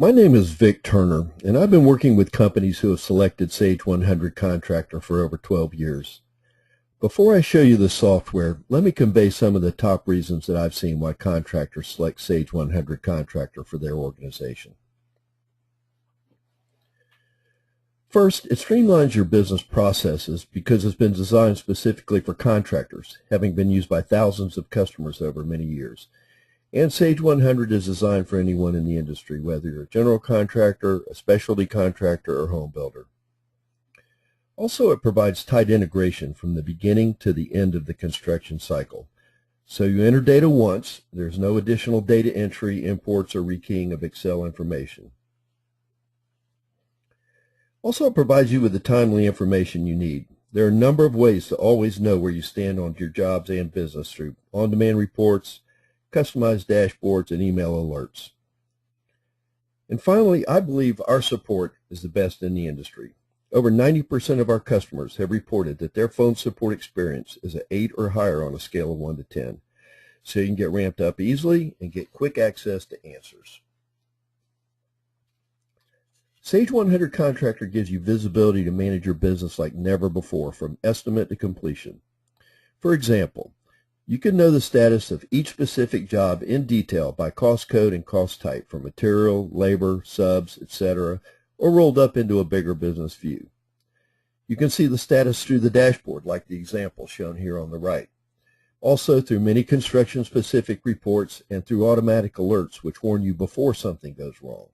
My name is Vic Turner, and I've been working with companies who have selected Sage 100 Contractor for over 12 years. Before I show you the software, let me convey some of the top reasons that I've seen why contractors select Sage 100 Contractor for their organization. First, it streamlines your business processes because it's been designed specifically for contractors, having been used by thousands of customers over many years. And Sage 100 is designed for anyone in the industry, whether you're a general contractor, a specialty contractor, or home builder. Also, it provides tight integration from the beginning to the end of the construction cycle. So you enter data once, there's no additional data entry, imports, or rekeying of Excel information. Also, it provides you with the timely information you need. There are a number of ways to always know where you stand on your jobs and business through on-demand reports, customized dashboards, and email alerts. And finally, I believe our support is the best in the industry. Over 90% of our customers have reported that their phone support experience is an 8 or higher on a scale of 1 to 10. So you can get ramped up easily and get quick access to answers. Sage 100 Contractor gives you visibility to manage your business like never before, from estimate to completion. For example, you can know the status of each specific job in detail by cost code and cost type for material, labor, subs, etc., or rolled up into a bigger business view. You can see the status through the dashboard, like the example shown here on the right. Also through many construction-specific reports and through automatic alerts which warn you before something goes wrong.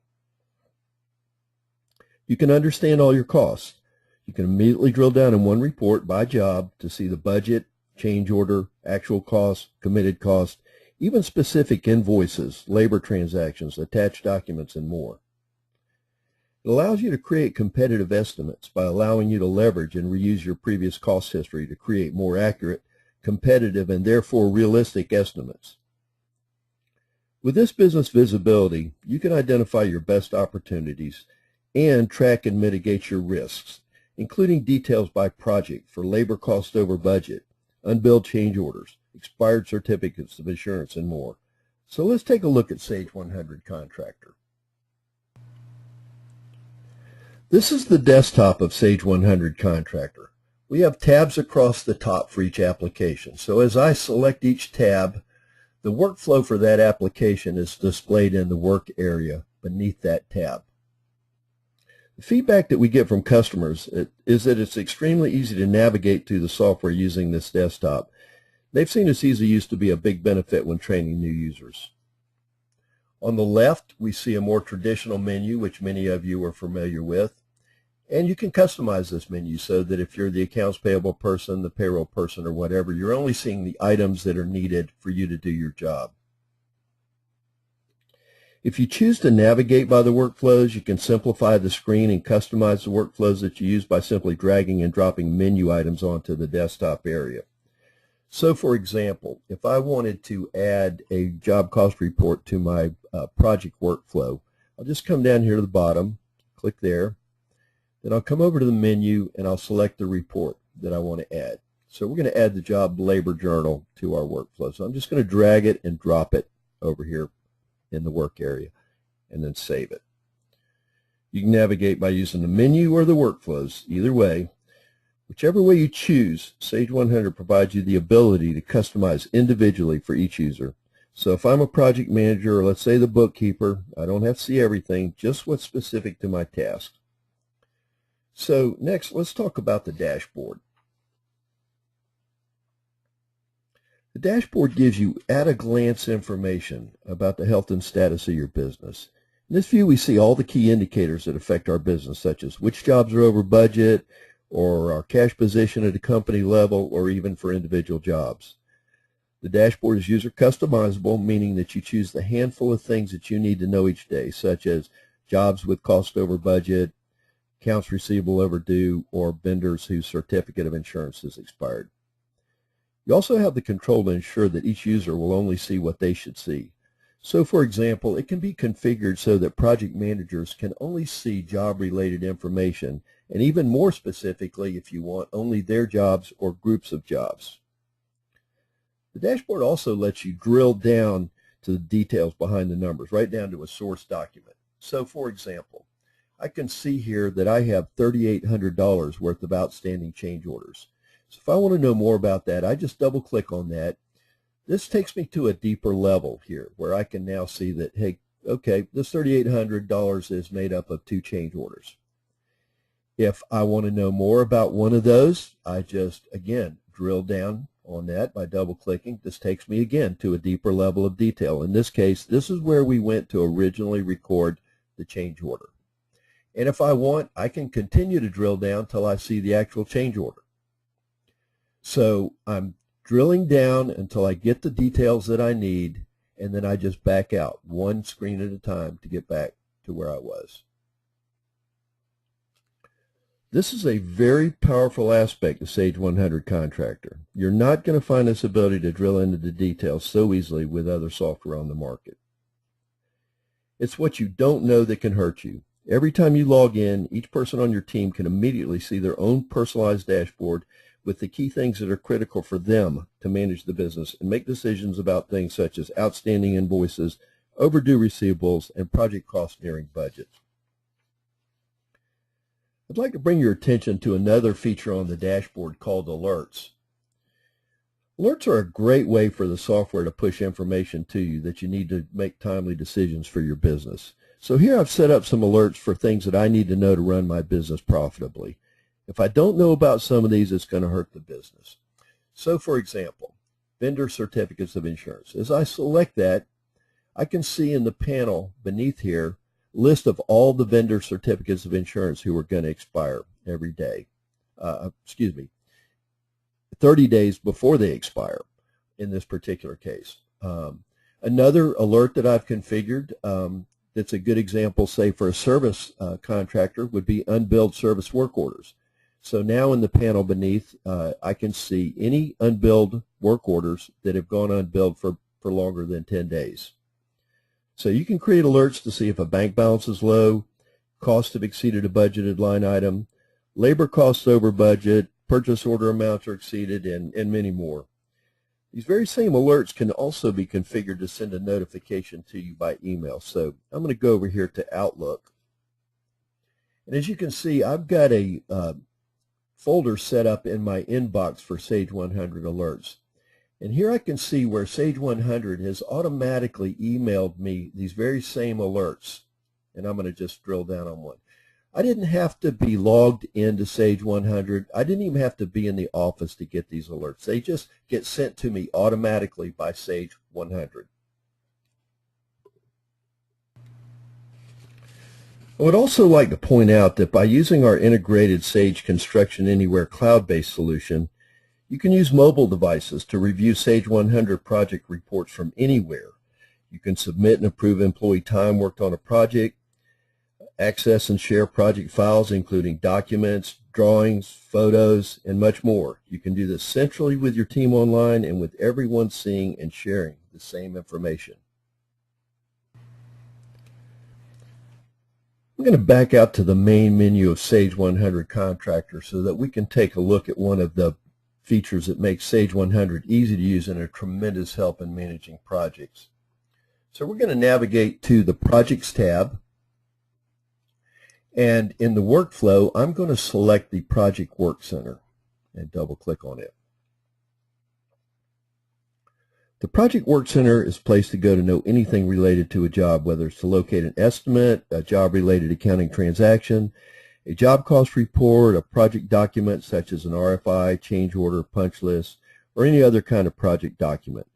You can understand all your costs. You can immediately drill down in one report by job to see the budget, change order, actual cost, committed cost, even specific invoices, labor transactions, attached documents, and more. It allows you to create competitive estimates by allowing you to leverage and reuse your previous cost history to create more accurate, competitive, and therefore realistic estimates. With this business visibility, you can identify your best opportunities and track and mitigate your risks, including details by project for labor cost over budget, unbilled change orders, expired certificates of insurance, and more. So let's take a look at Sage 100 Contractor. This is the desktop of Sage 100 Contractor. We have tabs across the top for each application. So as I select each tab, the workflow for that application is displayed in the work area beneath that tab. The feedback that we get from customers is that it's extremely easy to navigate through the software using this desktop. They've seen its easy use to be a big benefit when training new users. On the left, we see a more traditional menu, which many of you are familiar with. And you can customize this menu so that if you're the accounts payable person, the payroll person, or whatever, you're only seeing the items that are needed for you to do your job. If you choose to navigate by the workflows, you can simplify the screen and customize the workflows that you use by simply dragging and dropping menu items onto the desktop area. So for example, if I wanted to add a job cost report to my project workflow, I'll just come down here to the bottom, click there, then I'll come over to the menu and I'll select the report that I want to add. So we're going to add the job labor journal to our workflow. So I'm just going to drag it and drop it over here in the work area and then save it. You can navigate by using the menu or the workflows. Either way, whichever way you choose, Sage 100 provides you the ability to customize individually for each user. So if I'm a project manager, or let's say the bookkeeper, I don't have to see everything, just what's specific to my task. So next, let's talk about the dashboard. The dashboard gives you at-a-glance information about the health and status of your business. In this view, we see all the key indicators that affect our business, such as which jobs are over budget, or our cash position at a company level, or even for individual jobs. The dashboard is user customizable, meaning that you choose the handful of things that you need to know each day, such as jobs with cost over budget, accounts receivable overdue, or vendors whose certificate of insurance is expired. You also have the control to ensure that each user will only see what they should see. So for example, it can be configured so that project managers can only see job-related information, and even more specifically, if you want, only their jobs or groups of jobs. The dashboard also lets you drill down to the details behind the numbers, right down to a source document. So for example, I can see here that I have $3,800 worth of outstanding change orders. So if I want to know more about that, I just double click on that. This takes me to a deeper level here where I can now see that, hey, okay, this $3,800 is made up of 2 change orders. If I want to know more about one of those, I just, again, drill down on that by double clicking. This takes me again to a deeper level of detail. In this case, this is where we went to originally record the change order. And if I want, I can continue to drill down till I see the actual change order. So I'm drilling down until I get the details that I need, and then I just back out one screen at a time to get back to where I was. This is a very powerful aspect of Sage 100 Contractor. You're not going to find this ability to drill into the details so easily with other software on the market. It's what you don't know that can hurt you. Every time you log in, each person on your team can immediately see their own personalized dashboard with the key things that are critical for them to manage the business and make decisions about things such as outstanding invoices, overdue receivables, and project costs nearing budget. I'd like to bring your attention to another feature on the dashboard called Alerts. Alerts are a great way for the software to push information to you that you need to make timely decisions for your business. So here I've set up some alerts for things that I need to know to run my business profitably. If I don't know about some of these, it's going to hurt the business. So for example, vendor certificates of insurance. As I select that, I can see in the panel beneath here list of all the vendor certificates of insurance who are going to expire every day. 30 days before they expire in this particular case. Another alert that I've configured that's a good example, say for a service contractor, would be unbilled service work orders. So now in the panel beneath, I can see any unbilled work orders that have gone unbilled for longer than 10 days. So you can create alerts to see if a bank balance is low, costs have exceeded a budgeted line item, labor costs over budget, purchase order amounts are exceeded, and many more. These very same alerts can also be configured to send a notification to you by email. So I'm going to go over here to Outlook. And as you can see, I've got a folder set up in my inbox for Sage 100 alerts. And here I can see where Sage 100 has automatically emailed me these very same alerts. And I'm going to just drill down on one. I didn't have to be logged into Sage 100. I didn't even have to be in the office to get these alerts. They just get sent to me automatically by Sage 100. I would also like to point out that by using our integrated Sage Construction Anywhere cloud-based solution, you can use mobile devices to review Sage 100 project reports from anywhere. You can submit and approve employee time worked on a project, access and share project files including documents, drawings, photos, and much more. You can do this centrally with your team online and with everyone seeing and sharing the same information. I'm going to back out to the main menu of Sage 100 Contractor so that we can take a look at one of the features that makes Sage 100 easy to use and a tremendous help in managing projects. So we're going to navigate to the Projects tab, and in the workflow I'm going to select the Project Work Center and double click on it. The Project Work Center is a place to go to know anything related to a job, whether it's to locate an estimate, a job-related accounting transaction, a job cost report, a project document such as an RFI, change order, punch list, or any other kind of project document.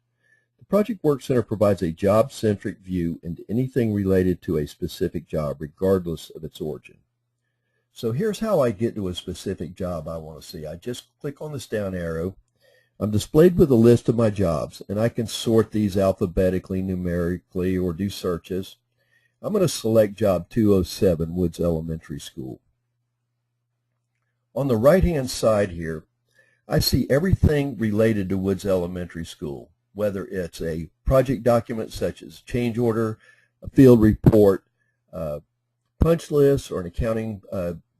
The Project Work Center provides a job-centric view into anything related to a specific job, regardless of its origin. So here's how I get to a specific job I want to see. I just click on this down arrow. I'm displayed with a list of my jobs, and I can sort these alphabetically, numerically, or do searches. I'm going to select Job 207, Woods Elementary School. On the right-hand side here, I see everything related to Woods Elementary School, whether it's a project document such as change order, a field report, punch list, or an accounting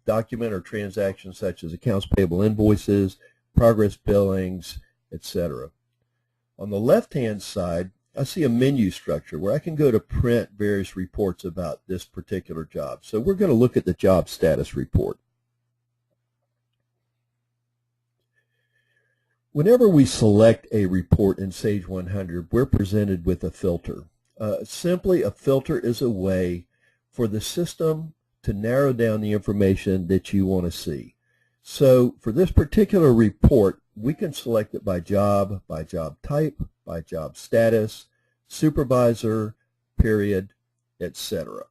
document or transaction such as accounts payable invoices, progress billings, etc. On the left-hand side, I see a menu structure where I can go to print various reports about this particular job. So we're going to look at the job status report. Whenever we select a report in Sage 100, we're presented with a filter. Simply, a filter is a way for the system to narrow down the information that you want to see. So for this particular report, we can select it by job type, by job status, supervisor, period, etc.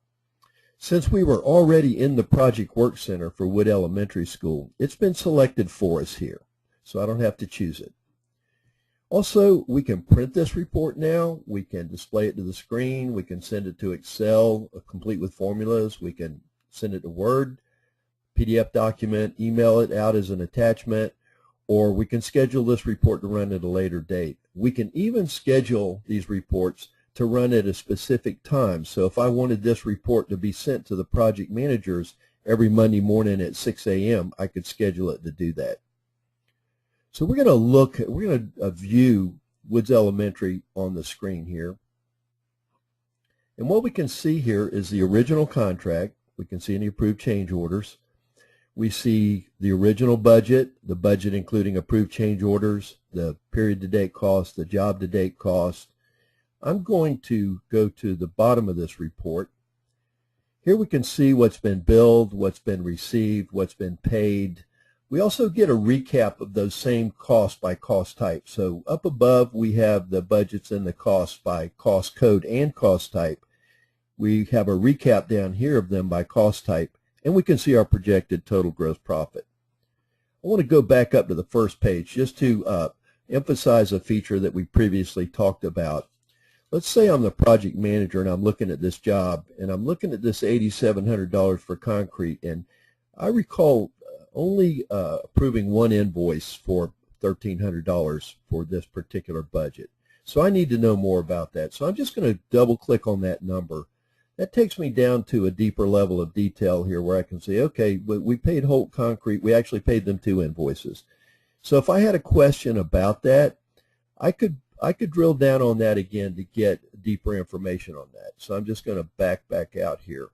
Since we were already in the Project Work Center for Wood Elementary School, it's been selected for us here, so I don't have to choose it. Also, we can print this report now. We can display it to the screen. We can send it to Excel, complete with formulas. We can send it to Word, PDF document, email it out as an attachment, or we can schedule this report to run at a later date. We can even schedule these reports to run at a specific time. So if I wanted this report to be sent to the project managers every Monday morning at 6 a.m., I could schedule it to do that. So we're going to view Woods Elementary on the screen here. And what we can see here is the original contract. We can see any approved change orders. We see the original budget, the budget including approved change orders, the period to date cost, the job to date cost. I'm going to go to the bottom of this report. Here we can see what's been billed, what's been received, what's been paid. We also get a recap of those same costs by cost type. So up above we have the budgets and the costs by cost code and cost type. We have a recap down here of them by cost type, and we can see our projected total gross profit. I want to go back up to the first page just to emphasize a feature that we previously talked about. Let's say I'm the project manager and I'm looking at this job, and I'm looking at this $8,700 for concrete, and I recall only approving one invoice for $1,300 for this particular budget. So I need to know more about that. So I'm just going to double click on that number. That takes me down to a deeper level of detail here where I can say, okay, we paid Holt Concrete. We actually paid them 2 invoices. So if I had a question about that, I could drill down on that again to get deeper information on that. So I'm just going to back out here.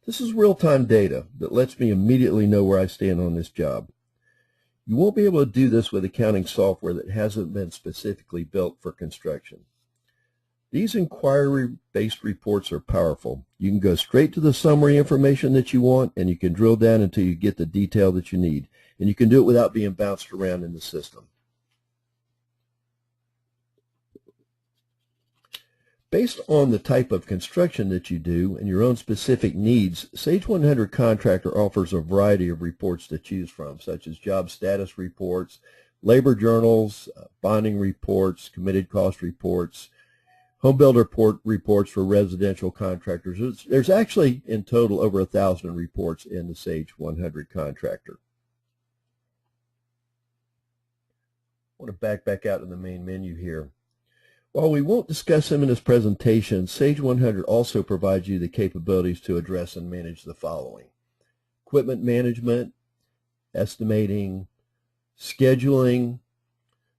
This is real-time data that lets me immediately know where I stand on this job. You won't be able to do this with accounting software that hasn't been specifically built for construction. These inquiry-based reports are powerful. You can go straight to the summary information that you want, and you can drill down until you get the detail that you need. And you can do it without being bounced around in the system. Based on the type of construction that you do and your own specific needs, Sage 100 Contractor offers a variety of reports to choose from, such as job status reports, labor journals, bonding reports, committed cost reports, home builder reports for residential contractors. There's actually in total over 1,000 reports in the Sage 100 Contractor. I want to back out to the main menu here. While we won't discuss them in this presentation, Sage 100 also provides you the capabilities to address and manage the following: equipment management, estimating, scheduling,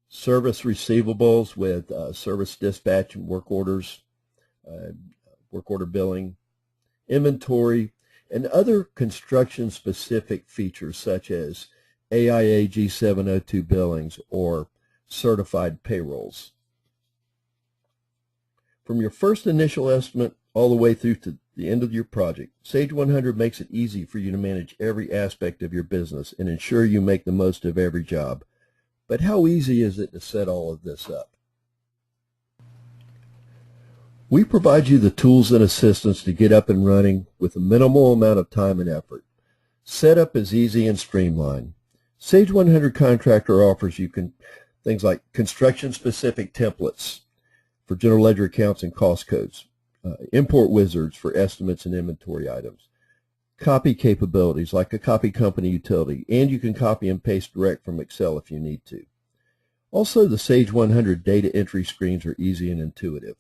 service receivables with service dispatch and work orders, work order billing, inventory, and other construction-specific features such as AIA G702 billings or certified payrolls. From your first initial estimate all the way through to the end of your project, Sage 100 makes it easy for you to manage every aspect of your business and ensure you make the most of every job. But how easy is it to set all of this up? We provide you the tools and assistance to get up and running with a minimal amount of time and effort. Setup is easy and streamlined. Sage 100 Contractor offers you things like construction-specific templates for general ledger accounts and cost codes, import wizards for estimates and inventory items, copy capabilities like a copy company utility, and you can copy and paste direct from Excel if you need to. Also, the Sage 100 data entry screens are easy and intuitive.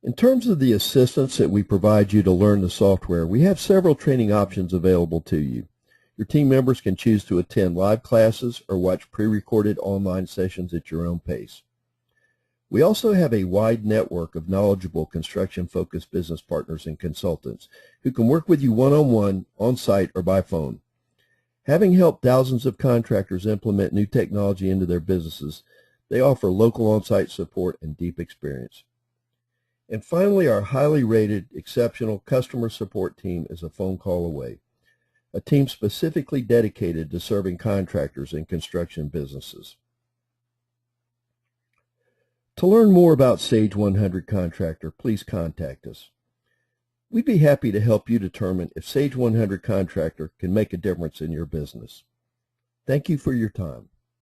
In terms of the assistance that we provide you to learn the software, we have several training options available to you. Your team members can choose to attend live classes or watch pre-recorded online sessions at your own pace. We also have a wide network of knowledgeable construction-focused business partners and consultants who can work with you one-on-one, on-site, or by phone. Having helped thousands of contractors implement new technology into their businesses, they offer local on-site support and deep experience. And finally, our highly rated, exceptional customer support team is a phone call away, a team specifically dedicated to serving contractors and construction businesses. To learn more about Sage 100 Contractor, please contact us. We'd be happy to help you determine if Sage 100 Contractor can make a difference in your business. Thank you for your time.